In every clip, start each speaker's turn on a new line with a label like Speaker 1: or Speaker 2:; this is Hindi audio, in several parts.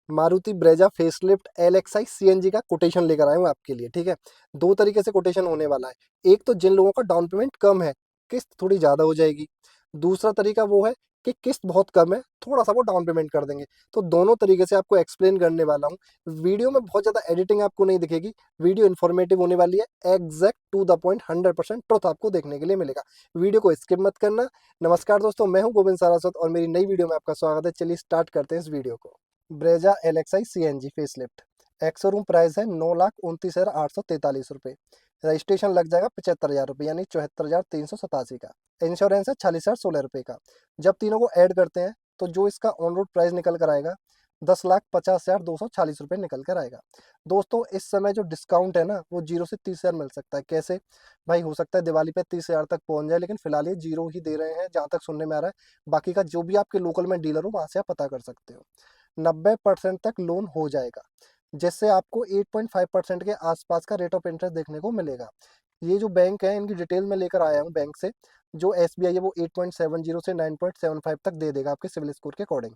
Speaker 1: Maruti Brezza facelift LXI CNG का कोटेशन लेकर आया हूँ आपके लिए, ठीक है। दो तरीके से कोटेशन होने वाला है। एक तो जिन लोगों का डाउन पेमेंट कम है, किस्त थोड़ी ज़्यादा हो जाएगी। दूसरा तरीका वो है कि किस्त बहुत कम है, थोड़ा सा वो डाउन पेमेंट कर देंगे। तो दोनों तरीके से आपको एक्सप्लेन करने वाला हूँ। वीडियो में बहुत ज़्यादा एडिटिंग आपको नहीं दिखेगी। वीडियो इन्फॉर्मेटिव होने वाली है, exact to the point 100% truth आपको देखने के लिए मिलेगा। वीडियो को स्किप मत करना। नमस्कार दोस्तों, मैं हूँ गोविंद सारास्वत और मेरी नई वीडियो में आपका स्वागत है। चलिए स्टार्ट करते हैं इस वीडियो को। Brezza LXI CNG facelift ex showroom price है 9,29,843 रुपये। रजिस्ट्रेशन लग जाएगा 75,000 रुपये यानी 74,387 का। इंश्योरेंस है 46,016 रुपये का। जब तीनों को ऐड करते हैं तो जो इसका ऑन रोड प्राइस निकल कर आएगा 10,50,240 रुपये निकल कर आएगा। दोस्तों इस समय जो डिस्काउंट है ना वो 0 से 30,000 मिल सकता है। कैसे भाई, हो सकता है दिवाली पे 30,000 तक पहुंच जाए, लेकिन फिलहाल ये 0 ही दे रहे हैं जहां तक सुनने में आ रहा है। बाकी का जो भी आपके लोकल में डीलर हो वहां से आप पता कर सकते हो। 90% तक लोन हो जाएगा, जिससे आपको 8.5% के आसपास का रेट ऑफ इंटरेस्ट देखने को मिलेगा। ये जो बैंक है इनकी डिटेल में लेकर आया हूँ बैंक से। जो एसबीआई है वो 8.70 से 9.75 तक दे देगा आपके सिविल स्कोर के अकॉर्डिंग।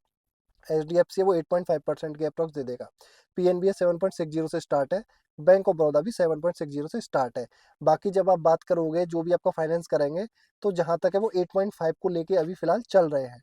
Speaker 1: एचडीएफसी है वो 8.5% के अप्रॉक्स दे देगा। पीएनबी है 7.60 से स्टार्ट है। बैंक ऑफ बड़ौदा भी 7.60 से स्टार्ट है। बाकी जब आप बात करोगे जो भी आपका फाइनेंस करेंगे, तो जहाँ तक है वो 8.5 को लेके अभी फिलहाल चल रहे हैं।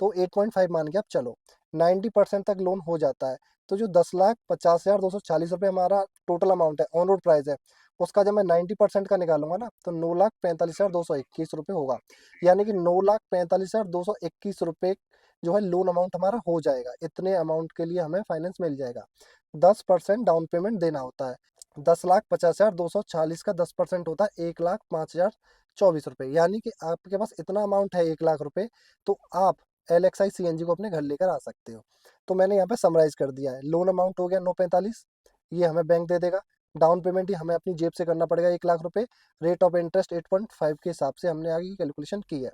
Speaker 1: तो 8.5 मान के आप चलो, 90% तक लोन हो जाता है। तो जो 10,50,240 रुपये हमारा टोटल अमाउंट है, ऑन रोड प्राइस है, उसका जब मैं 90% का निकालूंगा ना तो 9,45,221 रुपये होगा। यानी कि 9,45,221 रुपये जो है लोन अमाउंट हमारा हो जाएगा। इतने अमाउंट के लिए हमें फाइनेंस मिल जाएगा। 10% डाउन पेमेंट देना होता है। 10,50,240 का 10% होता है 1,05,024 रुपये। यानी कि आपके पास इतना अमाउंट है 1,00,000 रुपये, तो आप एलएक्सआई सीएनजी को अपने घर लेकर आ सकते हो। तो मैंने यहाँ पे समराइज कर दिया है। लोन अमाउंट हो गया 945, ये हमें बैंक दे देगा। डाउन पेमेंट ही हमें अपनी जेब से करना पड़ेगा 1,00,000 रुपये। रेट ऑफ इंटरेस्ट 8.5 के हिसाब से हमने आगे की कैलकुलेशन की है।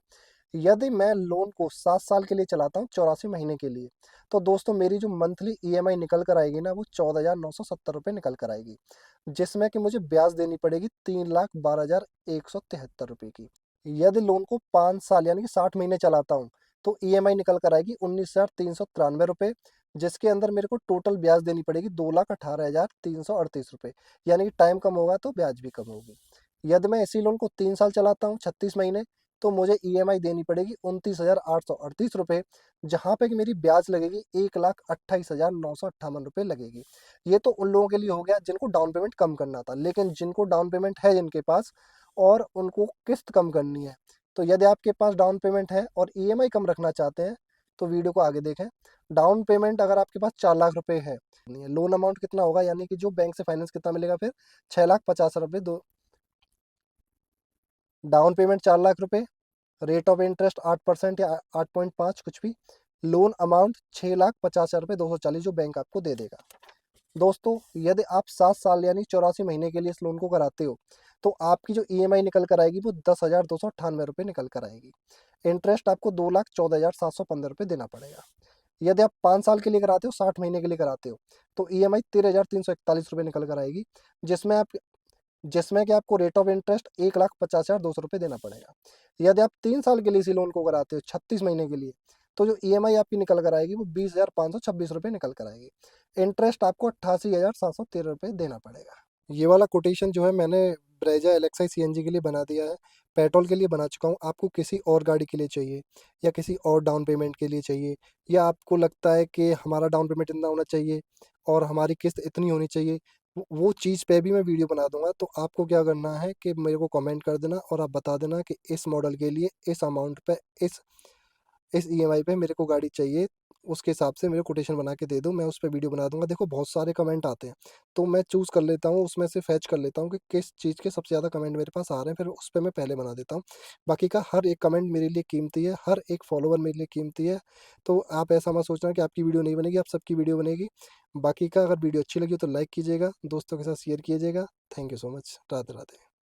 Speaker 1: यदि मैं लोन को 7 साल के लिए चलाता हूँ, 84 महीने के लिए, तो दोस्तों मेरी जो मंथली ईएमआई निकल कर आएगी ना वो 14,970 रुपये निकल कर आएगी, जिसमें कि मुझे ब्याज देनी पड़ेगी 3,12,173 रुपये की। यदि लोन को 5 साल यानी कि 60 महीने चलाता हूँ तो ईएमआई निकल कर आएगी 19,393 रुपये, जिसके अंदर मेरे को टोटल ब्याज देनी पड़ेगी 2,18,338 रुपये। यानी कि टाइम कम होगा तो ब्याज भी कम होगी। यदि मैं इसी लोन को 3 साल चलाता हूँ, 36 महीने, तो मुझे ईएमआई देनी पड़ेगी 29,838 रुपये, जहाँ पे कि मेरी ब्याज लगेगी 1,28,958 रुपये लगेगी। ये तो उन लोगों के लिए हो गया जिनको डाउन पेमेंट कम करना था। लेकिन जिनको डाउन पेमेंट है जिनके पास और उनको किस्त कम करनी है, तो यदि आपके पास डाउन पेमेंट है और ईएमआई कम रखना चाहते हैं तो वीडियो को आगे देखें। डाउन पेमेंट अगर आपके पास 4 लाख रुपए है, लोन अमाउंट कितना होगा यानी कि जो बैंक से फाइनेंस कितना मिलेगा फिर 6,50,000 रुपये। दो डाउन पेमेंट 4 लाख रुपए, रेट ऑफ इंटरेस्ट 8% या 8.5 कुछ भी, लोन अमाउंट 6,50,000 रुपये 240 जो बैंक आपको दे देगा। दोस्तों यदि आप 7 साल यानी 84 महीने के लिए इस लोन को कराते हो, तो आपकी जो ईएमआई निकल कर आएगी वो 10,298 रुपये निकल कर आएगी। इंटरेस्ट आपको 2,14,715 रुपये देना पड़ेगा। यदि आप 5 साल के लिए कराते हो, 60 महीने के लिए कराते हो, तो ईएमआई 13,341 रुपये निकल कर आएगी, जिसमें आप जिसमें कि आपको रेट ऑफ इंटरेस्ट 1,50,200 रुपये देना पड़ेगा। यदि आप 3 साल के लिए इसी लोन को कराते हो 36 महीने के लिए, तो जो ईएमआई आपकी निकल कर आएगी वो 20,526 रुपये निकल कर आएगी। इंटरेस्ट आपको 88,713 रुपये देना पड़ेगा। ये वाला कोटेशन जो है मैंने ब्रेजा एलेक्साई सीएनजी के लिए बना दिया है। पेट्रोल के लिए बना चुका हूँ। आपको किसी और गाड़ी के लिए चाहिए या किसी और डाउन पेमेंट के लिए चाहिए, या आपको लगता है कि हमारा डाउन पेमेंट इतना होना चाहिए और हमारी किस्त इतनी होनी चाहिए, वो चीज़ पे भी मैं वीडियो बना दूंगा। तो आपको क्या करना है कि मेरे को कमेंट कर देना और आप बता देना कि इस मॉडल के लिए इस अमाउंट पे इस ईएमआई पे मेरे को गाड़ी चाहिए। उसके हिसाब से मेरे कोटेशन बना के दे दो, मैं उस पे वीडियो बना दूंगा। देखो बहुत सारे कमेंट आते हैं, तो मैं चूज़ कर लेता हूँ, उसमें से फैच कर लेता हूँ कि किस चीज़ के सबसे ज़्यादा कमेंट मेरे पास आ रहे हैं, फिर उस पे मैं पहले बना देता हूँ। बाकी का हर एक कमेंट मेरे लिए कीमती है, हर एक फॉलोवर मेरे लिए कीमती है। तो आप ऐसा मत सोचना कि आपकी वीडियो नहीं बनेगी, आप सबकी वीडियो बनेगी। बाकी का अगर वीडियो अच्छी लगी हो तो लाइक कीजिएगा, दोस्तों के साथ शेयर कीजिएगा। Thank you so much. Radhe Radhe.